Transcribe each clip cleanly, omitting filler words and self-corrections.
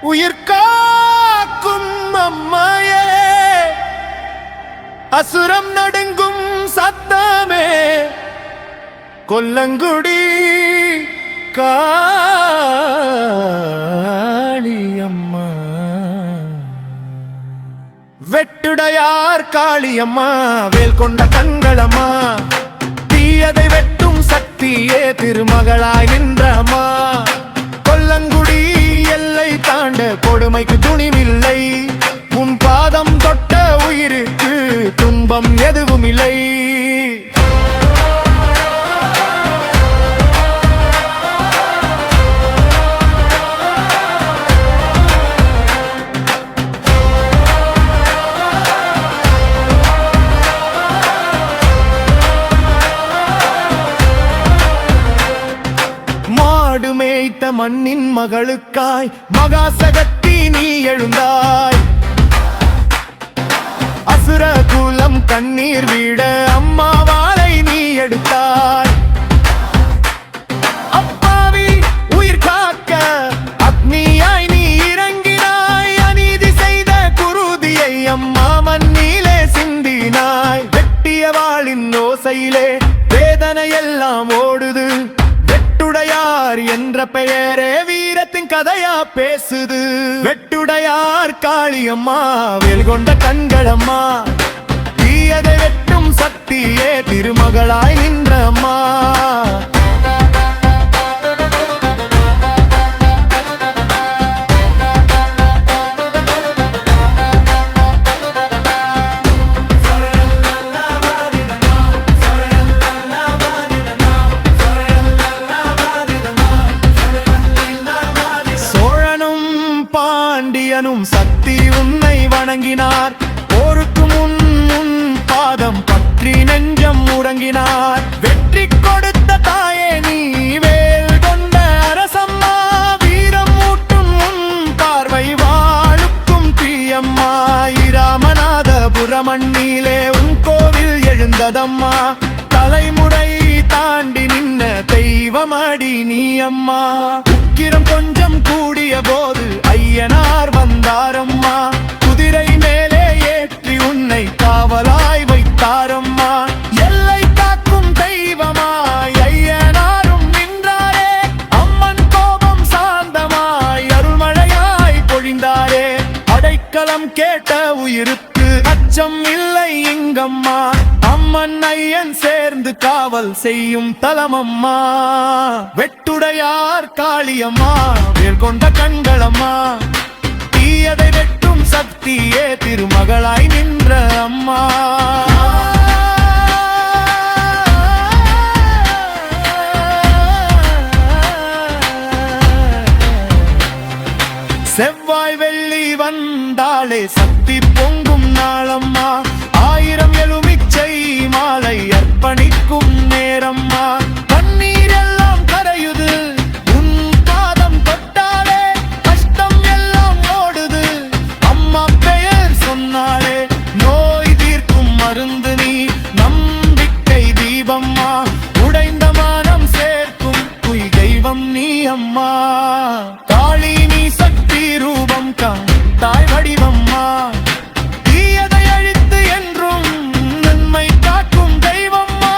உயிர் காக்கும் அம்மையே, அசுரம் நடுங்கும் சத்தமே, கொல்லங்குடி காளியம்மா, வெட்டுடையார் காளியம்மா, வேல் கொண்ட கண்களம்மா, தீயதை வெட்டும் சக்தியே, திருமகளாய் நின்றம்மா, கொல்லங்குடி எல்லை தாண்ட கொடுமைக்கு துணிவில்லை, உன் பாதம் தொட்ட உயிருக்கு துன்பம் எதுவும் இல்லை. மாடு மேய்த்த மண்ணின் மகளுக்காய் மகாசகத்தி நீ எழுந்தாய், அசுர குலம் கண்ணீர் விட அம்மாவாளை நீ எடுத்தாய், அப்பாவி உயிர் காக்க அக்னியாய் நீ இறங்கினாய், அநீதி செய்த குருதியை அம்மா மண்ணிலே சிந்தினாய், வெட்டிய வாளின் ஓசையிலே வேதனை எல்லாம் ஓடுது, வெட்டுடையார் என்ற பெயரே வீரத்தின் கதையா பேசுது, வெட்டுடையார் காளியம்மா, வேல் கொண்ட கண்களம்மா, தீயதை வெட்டும் சக்தியே, திருமகளாய் நின்ற அம்மா. பாண்டியனும் சக்தி உன்னை வணங்கினார், போருக்கு முன் உன் பாதம் பற்றி நெஞ்சம் முடங்கினார், வெற்றி கொடுத்த தாயே நீ வேல் கொண்ட அரசம்மா, வீரம் ஊட்டும் உன் பார்வை வாழுக்கும் தீயம்மா, ராமநாதபுரமண்ணிலே உன் கோவில் எழுந்ததம்மா, தலைமுறை தாண்டி நின்ன தெய்வமடி நீ அம்மா, உக்கிரம் கொஞ்சம் கூடிய போது ஐயனார் வந்தாரம்மா, குதிரை மேலே ஏற்றி உன்னை காவலாய் வைத்தாரம்மா, எல்லை காக்கும் தெய்வமாய் ஐயனாரும் நின்றாரே, அம்மன் கோபம் சாந்தமாய் அருள்மழையாய் பொழிந்தாரே, அடைக்கலம் கேட்ட உயிருக்கு அச்சம் இல்லை இங்கம்மா, அம்மன் ஐயன் சேர்ந்து காவல் செய்யும் தலமம்மா, வெட்டுடையார் காளியம்மா, வேல் கொண்ட கண்களம்மா, தீயதை வெட்டும் சக்தியே, திருமகளாய் நின்ற அம்மா. செவ்வாய் வெள்ளி வந்தாலே சக்தி பொங்கும் நாளம்மா, ஆயிரம் எலுமிச்சை மாலை அர்ப்பணிக்கும் நேரம்மா, கண்ணீர் எல்லாம் கரையுது உன் பாதம் தொட்டாலே, கஷ்டம் எல்லாம் ஓடுது அம்மா பெயர் சொன்னாலே, நோய் தீர்க்கும் மருந்து நீ நம்பிக்கை தீபம்மா, உடைந்த மானம் சேர்க்கும் குய் தெய்வம் நீ அம்மா, காளி நீ சக்தி ரூபம் தாய் வடிவம்மா, தீயதை அழித்து என்றும் நன்மை காக்கும் தெய்வம்மா,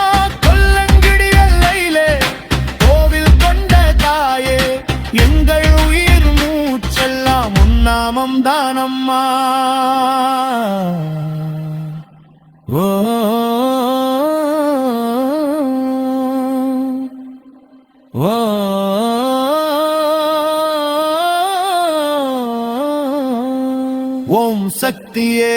கொல்லங்கிடி எல்லையிலே கோவில் கொண்ட தாயே, எங்கள் உயிர் மூச்செல்லாம் உன்னாமம் தானம்மா. ஓ ஓ ஓம் சக்தியே.